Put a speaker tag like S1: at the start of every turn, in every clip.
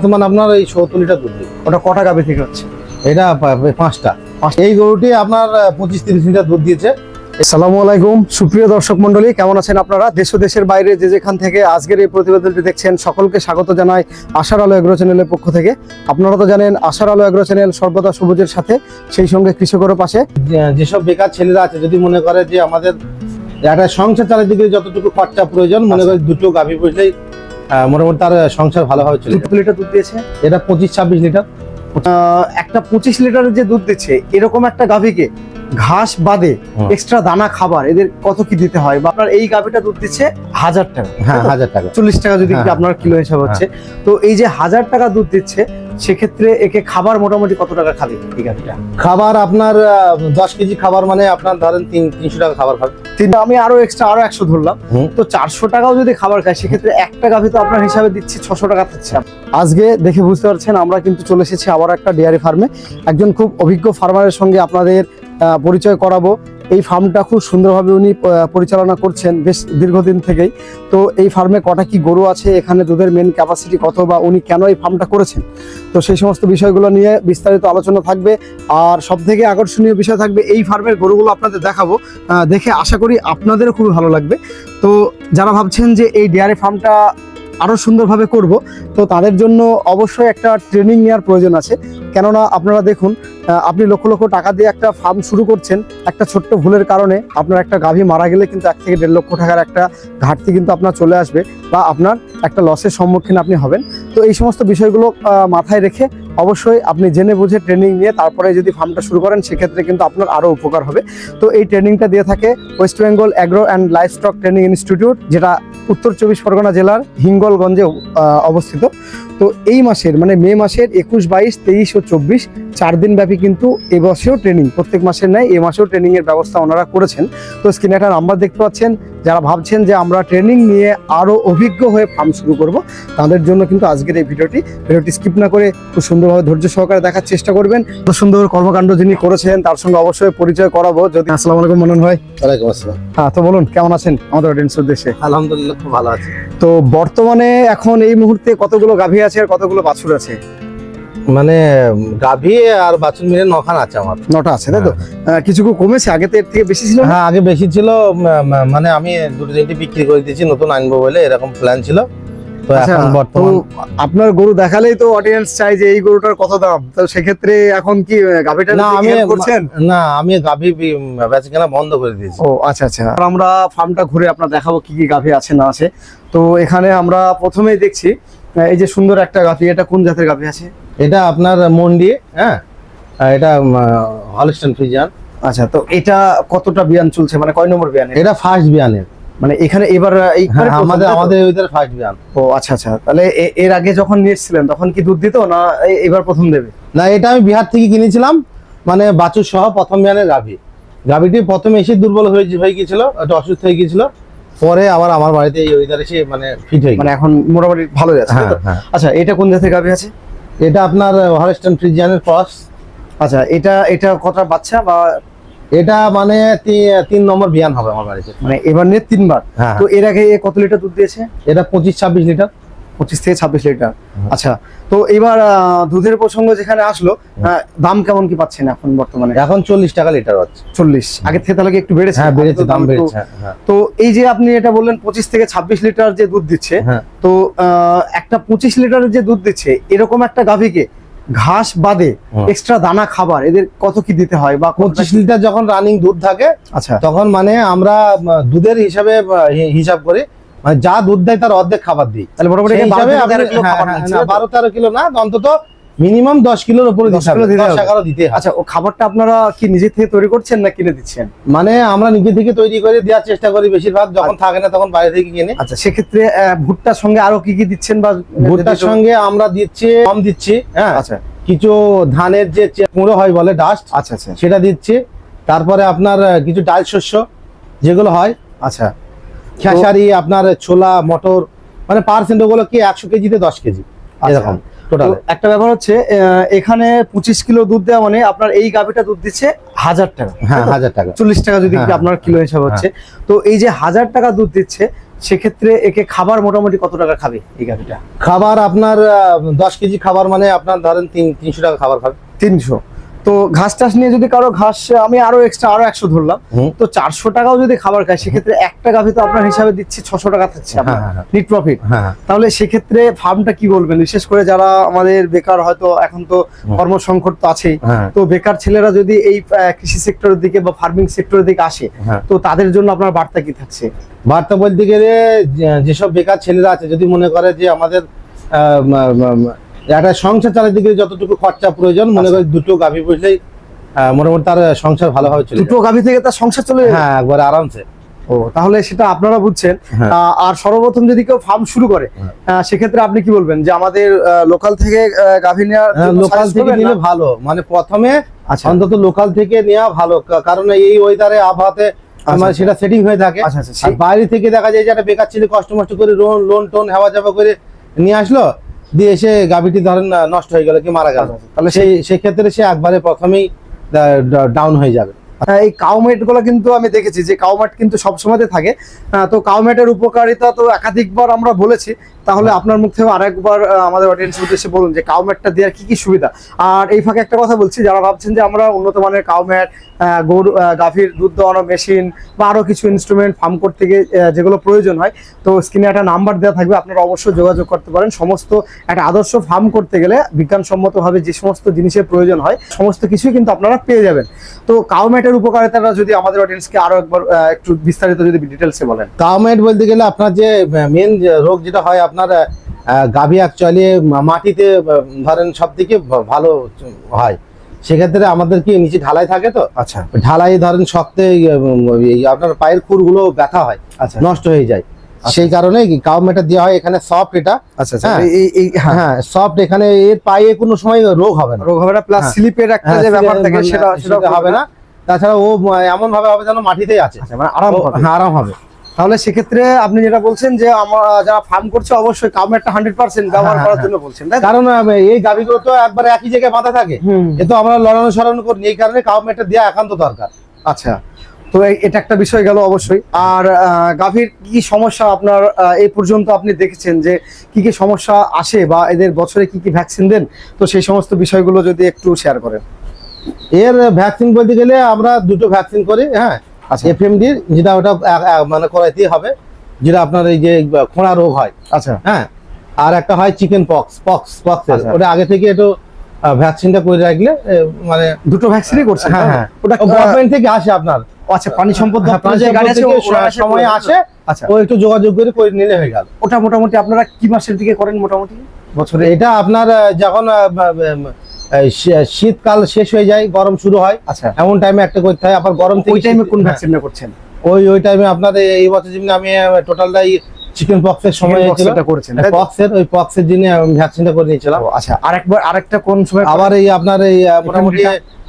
S1: বর্তমান আপনার এই 70 লিটার দুধ দিই।
S2: ওটা কটা গাভী থেকে হচ্ছে?
S1: এটা 5টা। এই গরুটি আপনার 25-30 লিটার দুধ দিয়েছে।
S2: আসসালামু আলাইকুম সুপ্রিয় দর্শক মন্ডলী, কেমন আছেন আপনারা? দেশ ও দেশের বাইরে যে যেখান থেকে আজকের এই প্রতিবেদনটি দেখছেন সকলকে স্বাগত জানাই আশার আলো এগ্রো চ্যানেলের পক্ষ থেকে। আপনারা তো জানেন আশার আলো এগ্রো চ্যানেল সর্বদা সবুজের সাথে, সেই সঙ্গে কৃষকের পাশে।
S1: যেসব বেকার ছেলেরা আছে যদি মনে করে যে আমাদের একটা সংসার চালাতে দিকে যতটুকু খরচা প্রয়োজন, মনে করে দুটো গাভী পুষলেই মোটামুটি তার সংসার ভালোভাবে চলে।
S2: 2 লিটার দুধ দিয়েছে,
S1: এটা 25-26 লিটার।
S2: একটা 25 লিটারের যে দুধ দিচ্ছে এরকম একটা গাভীকে ঘাস বাদে এক্সট্রা দানা খাবার এদের কত কি দিতে হয়? বা আপনার এই গাভীটা দুধ দিচ্ছে 1000 টাকা।
S1: হ্যাঁ, 1000 টাকা,
S2: 40 টাকা যদি আপনার কিলো হিসাব হচ্ছে। তো এই যে 1000 টাকা দুধ দিচ্ছে, সেক্ষেত্রে একে খাবার মোটামুটি কত টাকা খাবে এই গাভীটা?
S1: খাবার আপনার 10 কেজি খাবার মানে আপনার ধরেন 300 টাকা খাবার খাবে।
S2: আমি আরো এক্সট্রা আরো 100 ধরলাম, তো 400 টাকাও যদি খাবার খায় সেক্ষেত্রে একটা গাভী তো আপনার হিসাবে দিচ্ছি 600 টাকা থাকছে। আজকে দেখে বুঝতে পারছেন আমরা কিন্তু চলে এসেছি আবার একটা ডেয়ারি ফার্মে। একজন খুব অভিজ্ঞ ফার্মারের সঙ্গে আপনাদের পরিচয় করাবো। এই ফার্মটা খুব সুন্দরভাবে উনি পরিচালনা করছেন বেশ দীর্ঘদিন থেকেই। তো এই ফার্মে কটা কি গরু আছে, এখানে দুধের মেন ক্যাপাসিটি কত, বা উনি কেন এই ফার্মটা করেছেন, তো সেই সমস্ত বিষয়গুলো নিয়ে বিস্তারিত আলোচনা থাকবে। আর সব থেকে আকর্ষণীয় বিষয় থাকবে এই ফার্মের গরুগুলো আপনাদের দেখাবো, দেখে আশা করি আপনাদেরও খুবই ভালো লাগবে। তো যারা ভাবছেন যে এই ডেয়ারি ফার্মটা আরো সুন্দরভাবে করব, তো তাদের জন্য অবশ্যই একটা ট্রেনিং নেওয়ার প্রয়োজন আছে। কেননা আপনারা দেখুন, আপনি লক্ষ লক্ষ টাকা দিয়ে একটা ফার্ম শুরু করছেন, একটা ছোট্ট ভুলের কারণে আপনার একটা গাভী মারা গেলে কিন্তু 1 থেকে 1.5 লক্ষ টাকার একটা ঘাটতি কিন্তু আপনার চলে আসবে, বা আপনার একটা লসের সম্মুখীন আপনি হবেন। তো এই সমস্ত বিষয়গুলো মাথায় রেখে অবশ্যই আপনি জেনে বুঝে ট্রেনিং নিয়ে তারপরে যদি ফার্মটা শুরু করেন, সেক্ষেত্রে কিন্তু আপনার আরও উপকার হবে। তো এই ট্রেনিংটা দিয়ে থাকে West Bengal agro and livestock training institute, যেটা উত্তর 24 পরগনা জেলার হিঙ্গলগঞ্জে অবস্থিত। তো এই মাসের মানে মে মাসের 21, 22, 23 ও 24 4 দিন ব্যাপী কিন্তু এবছরেও ট্রেনিং, প্রত্যেক মাসের ন্যায় এই মাসেও ট্রেনিং এর ব্যবস্থা ওনারা করেছেন। তো স্ক্রিনে একটা নাম্বার দেখতে পাচ্ছেন, যারা ভাবছেন যে আমরা ট্রেনিং নিয়ে আরো অভিজ্ঞ হয়ে ফার্ম শুরু করব, তাদের জন্য কিন্তু আজকের এই ভিডিওটি স্কিপ না করে খুব সুন্দরভাবে ধৈর্য সহকারে দেখার চেষ্টা করবেন। তো সুন্দর কর্মকাণ্ড যিনি করেছেন তার সঙ্গে অবশ্যই পরিচয় করাবো। যদি আসসালামু আলাইকুম মনন ভাই।
S1: ওয়ালাইকুম আসসালাম।
S2: হ্যাঁ, তো বলুন কেমন আছেন আমাদের অডিয়েন্সের উদ্দেশ্যে?
S1: আলহামদুলিল্লাহ খুব ভালো আছি।
S2: তো বর্তমানে এখন এই মুহূর্তে কতগুলো গাভী আছে আর কতগুলো বাছুর আছে?
S1: মানে গাভী আর বাছুর মিলে 9খান আছে আমার।
S2: 9টা আছে, তাই তো? কিছু কমেছে, আগে তো এর থেকে বেশি ছিল।
S1: হ্যাঁ, আগে বেশি ছিল, মানে আমি 2-3টি বিক্রি করে দিয়েছি, নতুন আনবো বলে এরকম প্ল্যান ছিল। তো এখন বর্তমান
S2: আপনার গরু দেখালেই তো অডিয়েন্স চাই যে এই গরুটার কত দাম। তো সেক্ষেত্রে এখন কি গাভীটা করছেন?
S1: না, আমি গাভী বেচাকেনা বন্ধ করে দিয়েছি।
S2: ও আচ্ছা আচ্ছা। আমরা ফার্মটা ঘুরে আপনার দেখাবো কি কি গাভী আছে না আছে। তো এখানে আমরা প্রথমেই দেখছি এই যে সুন্দর একটা গাভী, এটা কোন জাতের গাভী আছে?
S1: এটা আপনার মন্ডি, হ্যাঁ, এটা হলস্টাইন ফ্রিজিয়ান।
S2: আচ্ছা, তো এটা কতটা বিয়ান চলছে, মানে কয় নম্বর বিয়ান?
S1: এটা ফার্স্ট বিয়ানের,
S2: মানে এখানে এবার
S1: আমাদের ওইদের ফার্স্ট বিয়ান।
S2: ও আচ্ছা আচ্ছা। তাহলে এর আগে যখন নিয়েছিলেন তখন কি দুধ দিত না এবার প্রথম দেবে?
S1: না, এটা আমি বিহার থেকে কিনেছিলাম, মানে বাছুর সহ প্রথম বিয়ানের গাভী। গাভীটি প্রথমে এসে দুর্বল হয়ে গিয়েছিল, একটা অসুস্থ হয়ে গিয়েছিল, পরে আবার আমার বাড়িতে এই ওয়েদার এসে মানে ফিট হয়ে, মানে
S2: এখন মোটামুটি ভালো আছে। আচ্ছা, এটা কোন জাতের গাভী আছে?
S1: এটা আপনার হলস্টাইন ফ্রিজিয়ানের ক্রস।
S2: আচ্ছা, এটা কতটা বাচ্চা, বা
S1: এটা মানে 3 নম্বর বিয়ান হবে আমার বাড়িতে,
S2: মানে এবার নিয়ে 3বার। তো এর আগে কত লিটার দুধ দিয়েছে?
S1: এটা 25-26 লিটার।
S2: 25 থেকে 26 লিটার। আচ্ছা, তো এবার দুধের প্রসঙ্গ যেখানে আসলো, দাম কেমন কি পাচ্ছেন এখন বর্তমানে?
S1: এখন 40 টাকা লিটার হচ্ছে।
S2: 40 আগে থেকে তাহলে কি একটু বেড়েছে?
S1: হ্যাঁ, বেড়েছে, দাম বেড়েছে।
S2: তো এই যে আপনি এটা বললেন 25 থেকে 26 লিটার যে দুধ দিচ্ছে, তো একটা 25 লিটারের যে দুধ দিচ্ছে এরকম একটা গাভীকে ঘাস বাদে এক্সট্রা দানা খাবার এদের কত কি দিতে হয়? বা
S1: 25 লিটার যখন রানিং দুধ থাকে, আচ্ছা, তখন মানে আমরা দুধের হিসাব করে মানে যা দুধ দেয় তার অর্ধেক খাবার দিই।
S2: তাহলে মোটামুটি
S1: 12-13 কিলো না, অন্তত মিনিমাম 10 কিলোর উপরে 10-11 দিতে হয়।
S2: আচ্ছা, ও খাবারটা আপনারা কি নিজে থেকে তৈরি করছেন না কিনে দিচ্ছেন?
S1: মানে আমরা নিজে থেকে তৈরি করে দেওয়ার চেষ্টা করি, বেশিরভাগ যখন থাকে না তখন বাইরে থেকে কিনে।
S2: আচ্ছা, সেক্ষেত্রে ভুট্টার সঙ্গে আরো কি কি দিচ্ছেন? বা
S1: ভুট্টার সঙ্গে আমরা দিচ্ছি গম দিচ্ছি, হ্যাঁ, আচ্ছা, কিছু ধানের যে কুঁড়ো হয় বলে ডাস্ট, আচ্ছা আচ্ছা, সেটা দিচ্ছি। তারপরে আপনার কিছু ডাল শস্য যেগুলো হয়, আচ্ছা, খেসারি, আপনার ছোলা, মটর, মানে পার্সেন্ট ওগুলো কি 100 কেজিতে 10 কেজি এরকম টোটাল।
S2: একটা ব্যাপার হচ্ছে এখানে 25 কিলো দুধ দেওয়া মানে আপনার এই গাভীটা দুধ দিচ্ছে 1000 টাকা।
S1: হ্যাঁ, 1000 টাকা,
S2: 40 টাকা যদি আপনার কিলো হিসাব হচ্ছে। তো এই যে 1000 টাকা দুধ দিচ্ছে, সেক্ষেত্রে একে খাবার মোটামুটি কত টাকা খাবে এই গাভিটা?
S1: খাবার আপনার 10 কেজি খাবার মানে আপনার ধরেন 300 টাকা খাবার খাবে।
S2: 300। তো ঘাস টাস নিয়ে যদি কারো ঘাস আমি আরো এক্সট্রা আরো 100 ধরলাম, তো 400 টাকাও যদি খাবার খায় সেক্ষেত্রে একটা গাভি তো আপনার হিসাবে দিচ্ছি 600 টাকা থাকছে আপনার নিট প্রফিট। তাহলে সেক্ষেত্রে ফার্মটা কি বলবেন, বিশেষ করে যারা আমাদের বেকার, হয়তো এখন তো কর্মসংকট তো আছেই, তো বেকার ছেলেরা যদি এই কৃষি সেক্টরের দিকে বা ফার্মিং সেক্টরের দিকে আসে, তো তাদের জন্য আপনার বার্তা কি থাকছে?
S1: বার্তা বলতে গেলে যেসব বেকার ছেলেরা আছে যদি মনে করে যে আমাদের একটা সংসার চালাতে গেলে যতটুকু খরচা প্রয়োজন, মনে করে দুটো গাভী পুষলেই মোটামুটি তার সংসার ভালোভাবে চলে।
S2: দুটো গাভী থেকে তার সংসার চলে?
S1: হ্যাঁ, একবারে আরামসে।
S2: ও, তাহলে সেটা আপনারা বুঝছেন। আর সর্বপ্রথম যদি কেউ ফার্ম শুরু করে সেক্ষেত্রে আপনি কি বলবেন যে আমাদের লোকাল থেকে গাভী নেওয়া?
S1: লোকাল থেকে নিলে ভালো, মানে প্রথমে অন্তত লোকাল থেকে নেওয়া ভালো, কারণ এই ওয়েদারে আবহাওয়াতে সেটা সেটিং হয়ে থাকে। আর বাইরে থেকে দেখা যায় যে একটা বেকার ছেলে কষ্ট মষ্ট করে লোন টোন হেওয়া যাওয়া করে নিয়ে আসলো, দিয়ে এসে গাভীটি ধরেন নষ্ট হয়ে গেল কি মারা গেল, তাহলে সেই ক্ষেত্রে সে একবারে প্রথমেই ডাউন হয়ে যাবে।
S2: এই কাউমেট গুলো কিন্তু আমি দেখেছি যে কাউমেট কিন্তু সবসময়তে থাকে, তো কাউমেটের উপকারিতা তো একাধিকবার আমরা বলেছি, তাহলে আপনার মুখ থেকে আরেকবার আমাদের অডিয়েন্স উদ্দেশ্যে বলুন যে কাউমেটটা দেওয়ার কি কি সুবিধা। আর এই ফাঁকে একটা কথা বলছি, যারা ভাবছেন যে আমরা উন্নত মানের কাউমেট, গরু গাভীর দুধ দোয়ানো মেশিন বা আরো কিছু ইনস্ট্রুমেন্ট ফার্ম করতে গিয়ে যেগুলো প্রয়োজন হয়, তো স্ক্রিনে একটা নাম্বার দেওয়া থাকবে, আপনারা অবশ্যই যোগাযোগ করতে পারেন। সমস্ত একটা আদর্শ ফার্ম করতে গেলে বিজ্ঞানসম্মতভাবে যে সমস্ত জিনিসের প্রয়োজন হয় সমস্ত কিছুই কিন্তু আপনারা পেয়ে যাবেন। তো কাউমেটের উপকারিতাটা যদি আমাদের অডিয়েন্সকে আরো একবার একটু বিস্তারিত যদি ডিটেলসে বলেন।
S1: কাউমেট বলতে গেলে আপনার যে মেন রোগ যেটা হয় আপনার গাভী অ্যাকচুয়ালি মাটিতে ধরেন সব থেকে ভালো হয়, সেক্ষেত্রে আমাদের কি নিচে ঢালাই থাকে, তো ঢালাই ধরেন শক্ত আপনার পায়ের খুরগুলো ব্যথা হয়, নষ্ট হয়ে যায়, সেই কারণে কাউমেটটা দেওয়া হয়। এখানে সফট, এটা হ্যাঁ সফট, এখানে এর পায়ে কোনো সময় রোগ হবে না,
S2: প্লাস স্লিপের একটা যে ব্যাপার থাকে সেটা
S1: হবে না। তাছাড়া ও এমন ভাবে হবে যেন মাটিতেই আছে, মানে আরাম হবে।
S2: তাহলে সেক্ষেত্রে আপনি যেটা বলছেন যে আমরা যারা ফার্ম করছে অবশ্যই কাউমেটটা 100% ব্যবহার করার জন্য বলছেন,
S1: কারণ এই গাভীগুলো তো একবার একই জায়গায় বাঁধা থাকে, এ তো আমরা লড়ানো সরানো করি, এই কারণে কাউমেটটা দেওয়া একান্ত দরকার।
S2: আচ্ছা, তো এটা একটা বিষয় গেল অবশ্যই। আর গাভীর কি সমস্যা আপনার এই পর্যন্ত আপনি দেখেছেন যে কি কি সমস্যা আসে, বা এদের বছরে কি কি ভ্যাকসিন দেন, তো সেই সমস্ত বিষয়গুলো যদি একটু শেয়ার করেন।
S1: এর ভ্যাকসিন বলতে গেলে আমরা দুটো ভ্যাকসিন করি, হ্যাঁ, এফএমডি যেটা ওটা মানে করাইতেই হবে, যেটা আপনার এই যে খোঁড়া রোগ হয়, হ্যাঁ, আর একটা হয় চিকেন পক্স, ওটা আগে থেকে একটু ভ্যাকসিনটা করে রাখলে, মানে
S2: দুটো ভ্যাকসিনই করছে।
S1: হ্যাঁ, ওটা গভর্নমেন্ট থেকে আসে আপনার।
S2: আচ্ছা, পানি সম্পদ
S1: সময় আসে, ও একটু যোগাযোগ করে নিলে হয়ে গেল।
S2: ওটা মোটামুটি আপনারা কি মাসের দিকে করেন মোটামুটি বছরে?
S1: এটা আপনার যখন শীতকাল শেষ হয়ে যায়, গরম শুরু হয়, এমন টাইমে একটা করতে হয়। আবার গরম থেকে
S2: ওই টাইমে কোন ভ্যাকসিনটা করছেন?
S1: ওই টাইমে আপনার এই বছর যেমনি আমি টোটালটাই চিকেন পক্সের সময়
S2: করেছেন,
S1: ওই পক্সের জন্য ভ্যাকসিনটা করে নিয়েছিলাম।
S2: আচ্ছা, আরেকটা কোন সময়?
S1: আবার এই আপনার এই মোটামুটি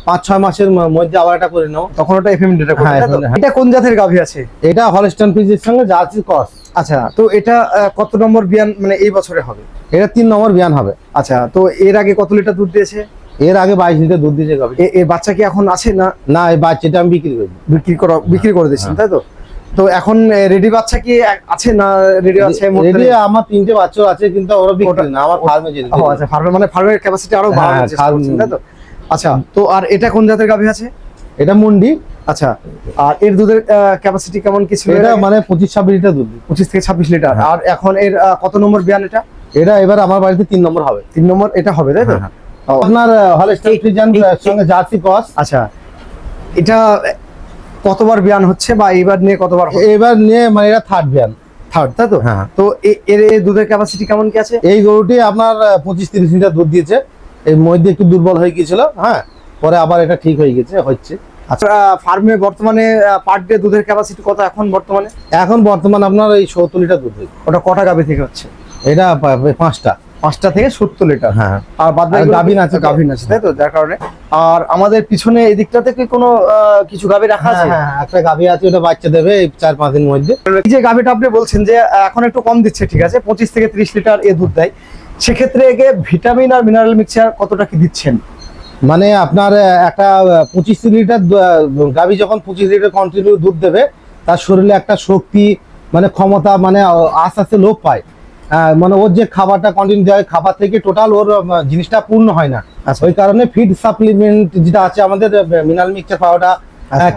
S1: 5-6 মাসের মধ্যে আবার এটা করে নাও,
S2: তখন ওটা এফএমডিটা করে। এটা কোন জাতের গাভী আছে?
S1: এটা হলস্টাইন ফ্রিজিয়ানের সঙ্গে জার্সি ক্রস।
S2: আচ্ছা, তো এটা কত নম্বর বিয়ান মানে এই বছরে হবে?
S1: এটা 3 নম্বর বিয়ান হবে।
S2: আচ্ছা, তো এর আগে কত লিটার দুধ দিয়েছে?
S1: এর আগে 22 লিটার দুধ দিয়েছে গাভী।
S2: এর বাচ্চা কি এখন আছে না?
S1: না, এই বাচ্চাটা আমি বিক্রি
S2: করে দিয়েছেন, তাই তো? তো এখন রেডি বাচ্চা কি আছে না? রেডি আছে,
S1: রেডি আমার 3টে বাচ্চা আছে, কিন্তু ওরা বিক্রি না, আমার ফার্মে যেতে।
S2: ও আচ্ছা, ফার্মে মানে ফার্মের ক্যাপাসিটি আরো বাড়ানোর চেষ্টা করছেন, তাই তো? আচ্ছা, তো আর এটা কোন জাতের গাভী আছে?
S1: এটা মুন্ডি।
S2: আচ্ছা, আর এর দুধের ক্যাপাসিটি কেমন কি ছিল?
S1: এটা মানে 25-26 লিটার দুধ,
S2: 25 থেকে 26 লিটার। আর এখন এর কত নম্বর বিয়ান এটা?
S1: এটা এবার আমার বাড়িতে 3 নম্বর হবে।
S2: 3 নম্বর এটা হবে, তাই তো?
S1: আপনার হলস্টাইন ফ্রিজিয়ানের সঙ্গে জার্সি ক্রস।
S2: আচ্ছা, এটা কতবার বিয়ান হচ্ছে, বা এবার নিয়ে কতবার?
S1: এবার নিয়ে মানে এটা থার্ড বিয়ান,
S2: তাই তো? তো এর দুধের ক্যাপাসিটি কেমন কি আছে?
S1: এই গরুটি আপনার 25-30 লিটার দুধ দিয়েছে। এই মধ্যে একটু দুর্বল হয়ে গিয়েছিল, হ্যাঁ, পরে আবার এটা ঠিক হয়ে গেছে, হচ্ছে।
S2: আচ্ছা, ফার্মে বর্তমানে পার ডে দুধের ক্যাপাসিটি কত এখন বর্তমানে?
S1: এখন বর্তমানে আপনার এই 70 লিটার দুধ হয়।
S2: ওটা কটা গাভী থেকে হচ্ছে?
S1: এটা 5টা
S2: থেকে 70 লিটার।
S1: হ্যাঁ,
S2: আর বাদ বাকি গাভীন আছে, তাই তো? যার কারণে। আর আমাদের পিছনে এই দিকটা থেকে কোনো কিছু গাভী রাখা আছে?
S1: হ্যাঁ, একটা গাভী আছে, ওটা বাচ্চা দেবে এই 4-5 দিনের মধ্যে।
S2: এই যে গাভীটা আপনি বলছেন যে এখন একটু কম দিচ্ছে, ঠিক আছে, 25 থেকে 30 লিটার এ দুধ দেয়, সেক্ষেত্রে একে ভিটামিন আর মিনারেল মিক্সচার কতটা কি দিচ্ছেন?
S1: মানে আপনার একটা 25 লিটার গাভী যখন 25 লিটার কন্টিনিউ দুধ দেবে, তার শরীরে একটা শক্তি মানে ক্ষমতা মানে আস্তে আস্তে লোপ পায়। মানে ওর যে খাবারটা কন্টিনিউ দেওয়া হয়, খাবার থেকে টোটাল ওর জিনিসটা পূর্ণ হয় না। ওই কারণে ফিড সাপ্লিমেন্ট যেটা আছে আমাদের মিনারেল মিক্সচার পাউডার,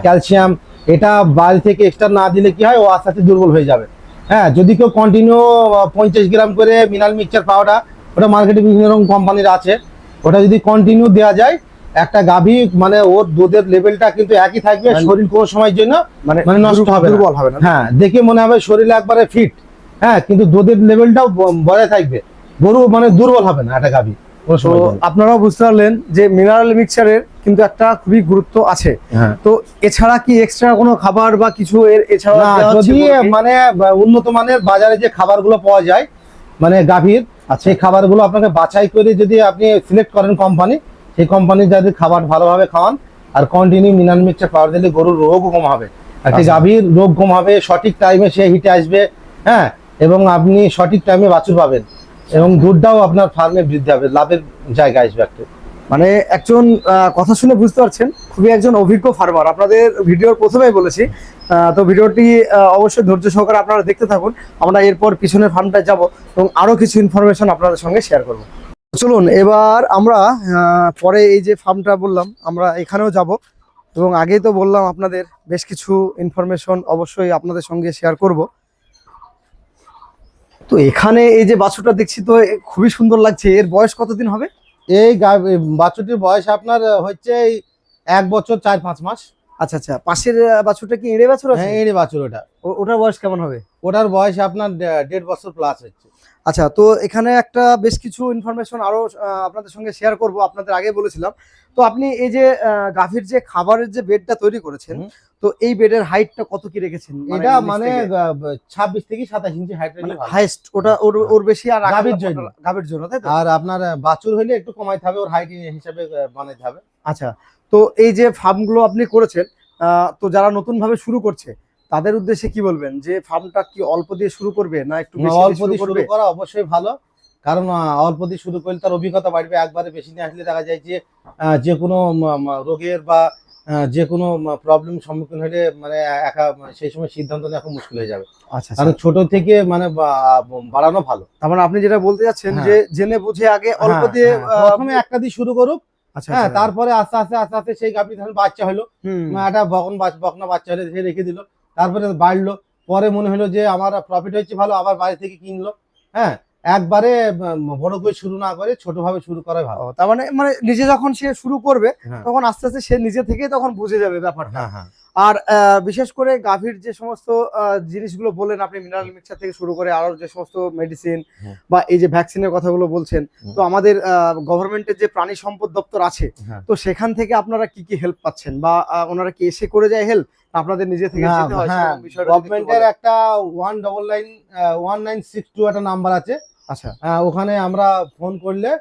S1: ক্যালসিয়াম, এটা বাইরে থেকে এক্সট্রা না দিলে কি হয়, ও আস্তে আস্তে দুর্বল হয়ে যাবে। হ্যাঁ, যদি কেউ কন্টিনিউ 50 গ্রাম করে মিনারেল মিক্সচার পাউডার, ওটা মার্কেটে বিভিন্ন রকম কোম্পানির আছে, ওটা যদি কন্টিনিউ দেওয়া যায়, একটা গাভী মানে ওর দুধের লেভেলটা কিন্তু একই থাকবে, শরীর কোনো সময়ের জন্য মানে নষ্ট হবে না, দুর্বল হবে না। হ্যাঁ, দেখে মনে হবে শরীরে একবারে ফিট, হ্যাঁ, কিন্তু দুধের লেভেলটাও বজায় থাকবে, গরু মানে দুর্বল হবে না একটা গাভী।
S2: তো আপনারাও বুঝতে পারলেন যে মিনারেল মিক্সচারের কিন্তু একটা খুবই গুরুত্ব আছে। তো এছাড়া কি এক্সট্রা কোনো খাবার বা কিছু এছাড়া
S1: যদি মানে উন্নত মানের বাজারে যে খাবারগুলো পাওয়া যায় মানে গাভীর, সেই খাবারগুলো আপনাকে বাছাই করে যদি আপনি সিলেক্ট করেন কোম্পানি, সেই কোম্পানির যদি খাবার ভালোভাবে খাওয়ান আর কন্টিনিউ মিনারেল মিক্সচার পাউডার দিলে গরুর রোগও কম হবে, একটি গাভীর রোগ কম হবে, সঠিক টাইমে সে হিটে আসবে, হ্যাঁ, এবং আপনি সঠিক টাইমে বাছুর পাবেন এবং দুধটাও আপনার ফার্মে বৃদ্ধি হবে, লাভের জায়গায় আসবে একটা।
S2: মানে একজন কথা শুনে বুঝতে পারছেন খুবই একজন অভিজ্ঞ ফার্মার, আপনাদের ভিডিওর প্রথমেই বলেছি। তো ভিডিওটি অবশ্যই ধৈর্য সহকারে আপনারা দেখতে থাকুন, আমরা এরপর পিছনের ফার্মটায় যাব এবং আরো কিছু ইনফরমেশন আপনাদের সঙ্গে শেয়ার করব। চলুন এবার আমরা পরে এই যে ফার্মটা বললাম আমরা এখানেও যাব, এবং আগেই তো বললাম আপনাদের বেশ কিছু ইনফরমেশন অবশ্যই আপনাদের সঙ্গে শেয়ার করব। তো এখানে এই যে বাছুরটা দেখছি তো খুবই সুন্দর লাগছে, এর বয়স কতদিন হবে?
S1: এই বাছুরটির বয়স আপনার হচ্ছে 1 বছর 4-5 মাস।
S2: আচ্ছা আচ্ছা, পাশের বাছুরটা কি এড়ে বাছুর আছে?
S1: হ্যাঁ, এড়ে বাছুর।
S2: ওটার বয়স কেমন হবে?
S1: ওটার বয়স আপনার 1.5 বছর প্লাস হচ্ছে।
S2: আচ্ছা, তো এখানে একটা বেশ কিছু ইনফরমেশন আরো আপনাদের সঙ্গে শেয়ার করব, আপনাদের আগে বলেছিলাম। তো আপনি এই যে গাভীর যে খাবারের যে বেডটা তৈরি করেছেন, তো এই বেডের হাইটটা কত কি রেখেছেন?
S1: এটা মানে 26 থেকে 27 ইঞ্চি হাইট রেখে ভালো।
S2: হাইস্ট ওটা ওর বেশি আর
S1: গাভীর জন্য তাই তো? আর আপনার বাছুর হইলে একটু কমাইতে হবে, ওর হাইট হিসাবে বানাইতে হবে।
S2: আচ্ছা, তো এই যে ফার্মগুলো আপনি করেছেন, তো যারা নতুন ভাবে শুরু করছে তাদের উদ্দেশ্যে কি বলবেন, যে ফার্মটা কি অল্প দিয়ে শুরু করবে না একটু বেশি
S1: অল্প দিয়ে শুরু করা অবশ্যই ভালো, কারণ অল্প দিয়ে শুরু করলে তার অভিজ্ঞতা বাড়বে। একবারে বেশি নিয়ে আসলে দেখা যায় যে যে কোনো রোগের বা যে কোনো প্রবলেম সম্মুখীন হলে মানে একা সেই সময় সিদ্ধান্ত নেওয়া খুব মুশকিল হয়ে যাবে।
S2: আচ্ছা,
S1: কারণ ছোট থেকে মানে বাড়ানো ভালো।
S2: তার মানে আপনি যেটা বলতে যাচ্ছেন যে জেনে বুঝে আগে অল্প দিয়ে
S1: প্রথমে একটা দিয়ে শুরু করুক,
S2: আচ্ছা,
S1: হ্যাঁ, তারপরে আস্তে আস্তে আস্তে আস্তে সেই গাভী যখন বাচ্চা হলো, একটা বকনা বাচ্চা হলে সে রেখে দিল, তারপরে বাড়লো, পরে মনে হলো যে আমার প্রফিট হচ্ছে ভালো, আবার বাইরে থেকে কিনলো। হ্যাঁ, একবারে বড় করে শুরু না করে ছোট ভাবে শুরু করাই ভালো।
S2: তার মানে মানে নিজে যখন সে শুরু করবে তখন আস্তে আস্তে সে নিজে থেকে তখন বুঝে যাবে ব্যাপারটা। আর বিশেষ করে গাভীর যে সমস্ত জিনিসগুলো বললেন আপনি, মিনারেল মিক্সচার থেকে শুরু করে আরো যে সমস্ত মেডিসিন বা এই যে ভ্যাকসিনের কথাগুলো বলছেন, তো আমাদের গভর্নমেন্টের যে প্রাণী সম্পদ দপ্তর আছে, তো সেখান থেকে আপনারা কি কি হেল্প পাচ্ছেন, বা ওনারা কি এসে করে যায় হেল্প, আপনাদের নিজে থেকে যেতে হয়?
S1: গভর্নমেন্টের একটা 1962 একটা নাম্বার আছে। আচ্ছা, ওখানে আমরা ফোন করলে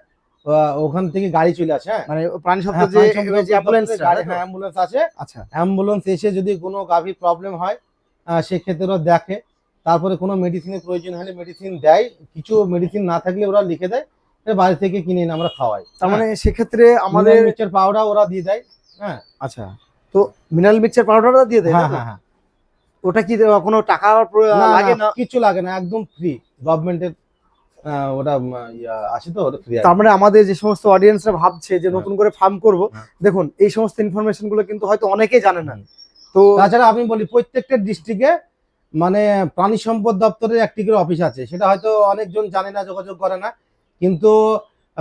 S1: ওখান থেকে গাড়ি চলে আসে।
S2: মানে প্রাণী সম্পদ যে অ্যাম্বুলেন্স
S1: আছে। আচ্ছা, অ্যাম্বুলেন্স এসে যদি কোনো গাভীর প্রবলেম হয় সেক্ষেত্রে দেখে, তারপরে কোনো মেডিসিনের প্রয়োজন হলে মেডিসিন দেয়, কিছু মেডিসিন না থাকলে ওরা লিখে দেয়, বাইরে থেকে কিনে এনে আমরা খাওয়াই।
S2: তার মানে সেক্ষেত্রে আমাদের
S1: মিক্সচার পাউডার ওরা দিয়ে দেয়। হ্যাঁ,
S2: আচ্ছা, তো মিনারেল মিক্সচার পাউডারটা দিয়ে দেয়? হ্যাঁ হ্যাঁ, ওটা কি কোনো টাকা লাগে না?
S1: কিছু লাগে না, একদম ফ্রি, গভর্নমেন্টের ওটা আসে তো, ওটা ফ্রি।
S2: তার মানে আমাদের যে সমস্ত অডিয়েন্সরা ভাবছে যে নতুন করে ফার্ম করব, দেখুন এই সমস্ত ইনফরমেশন গুলো কিন্তু হয়তো অনেকেই জানে না। তো
S1: তাছাড়া আমি বলি প্রত্যেকটা ডিস্ট্রিক্টে মানে প্রাণী সম্পদ দপ্তরের একটি করে অফিস আছে, সেটা হয়তো অনেকজন জানে না, যোগাযোগ করে না, কিন্তু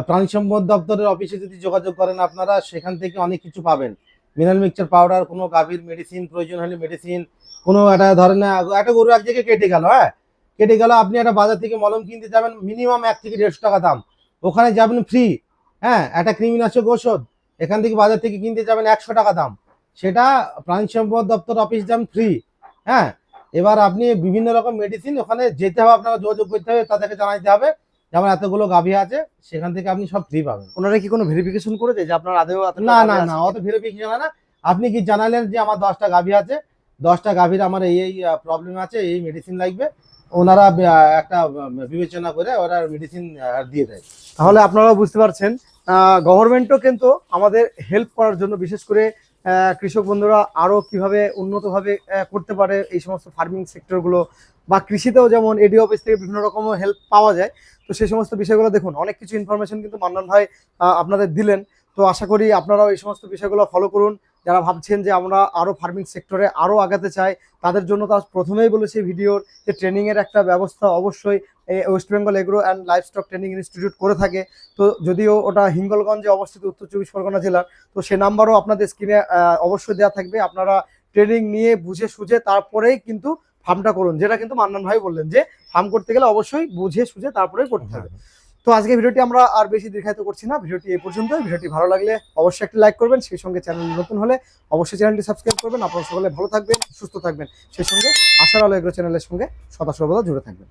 S1: প্রাণী সম্পদ দপ্তরের অফিসে যদি যোগাযোগ করেন আপনারা সেখান থেকে অনেক কিছু পাবেন। মিনারেল মিক্সচার পাউডার, কোনো গাভীর মেডিসিন প্রয়োজন হলে মেডিসিন, কোনো একটা ধরেন একটা গরু এক জায়গায় কেটে গেল, হ্যাঁ, কেটে গেল, আপনি একটা বাজার থেকে মলম কিনতে যাবেন মিনিমাম 1 থেকে 150 টাকা দাম, ওখানে যাবেন ফ্রি। হ্যাঁ, একটা কৃমিনাশক ওষুধ এখান থেকে বাজার থেকে কিনতে যাবেন 100 টাকা দাম, সেটা প্রাণী সম্পদ দপ্তর অফিস যান ফ্রি। হ্যাঁ, এবার আপনি বিভিন্ন রকম মেডিসিন ওখানে যেতে হবে, আপনাকে যোগাযোগ করতে হবে, তাদেরকে জানাইতে হবে যে আমার এতগুলো গাভী আছে, সেখান থেকে আপনি সব ফ্রি পাবেন।
S2: ওনারা কি কোনো ভেরিফিকেশন করে দেয় যে আপনার আদৌ?
S1: না না না, অত ভেরিফিকেশন না। আপনি কি জানালেন যে আমার 10টা গাভী আছে, 10টা গাভীর আমার এই প্রবলেম আছে, এই মেডিসিন লাগবে, ওনারা একটা বিবেচনা করে ওরা মেডিসিন দিয়ে দেয়।
S2: তাহলে আপনারা বুঝতে পারছেন গভর্নমেন্টও কিন্তু আমাদের হেল্প করার জন্য, বিশেষ করে কৃষক বন্ধুরা আরো কিভাবে উন্নতভাবে করতে পারে এই সমস্ত ফার্মিং সেক্টরগুলো, বা কৃষিতেও যেমন এডি অফিস থেকে বিভিন্ন রকমের হেল্প পাওয়া যায়। তো সেই সমস্ত বিষয়গুলো দেখুন, অনেক কিছু ইনফরমেশন কিন্তু মান্নান ভাই আপনাদের দিলেন। তো আশা করি আপনারাও এই সমস্ত বিষয়গুলো ফলো করুন। যারা ভাবছেন যে আমরা আরো ফার্মিং সেক্টরে আরো আগাতে চাই, তাদের জন্য তার প্রথমেই বলেছি ভিডিওর যে ট্রেনিং এর একটা ব্যবস্থা অবশ্যই West Bengal agro and livestock training institute করে থাকে। তো যদিও ওটা হিঙ্গলগঞ্জে অবস্থিত, উত্তর চব্বিশ পরগনা জেলার, তো সে নাম্বারও আপনাদের স্ক্রিনে অবশ্যই দেওয়া থাকবে। আপনারা ট্রেনিং নিয়ে বুঝে সুঝে তারপরেই কিন্তু ফার্মটা করুন, যেটা কিন্তু মান্নান ভাই বললেন যে ফার্ম করতে গেলে অবশ্যই বুঝে সুঝে তারপরেই করতে হবে। তো আজকে ভিডিওটি আমরা আর বেশি দীর্ঘায়িত করছি না, ভিডিওটি এই পর্যন্ত। ভিডিওটি ভালো লাগলে অবশ্যই একটি লাইক করবেন, সেই সঙ্গে চ্যানেল নতুন হলে অবশ্যই চ্যানেলটি সাবস্ক্রাইব করবেন। আপনারা সকলে ভালো থাকবেন, সুস্থ থাকবেন, সেই সঙ্গে আশার আলো এগ্রো চ্যানেলের সঙ্গে সদা সর্বদা জুড়ে থাকবেন।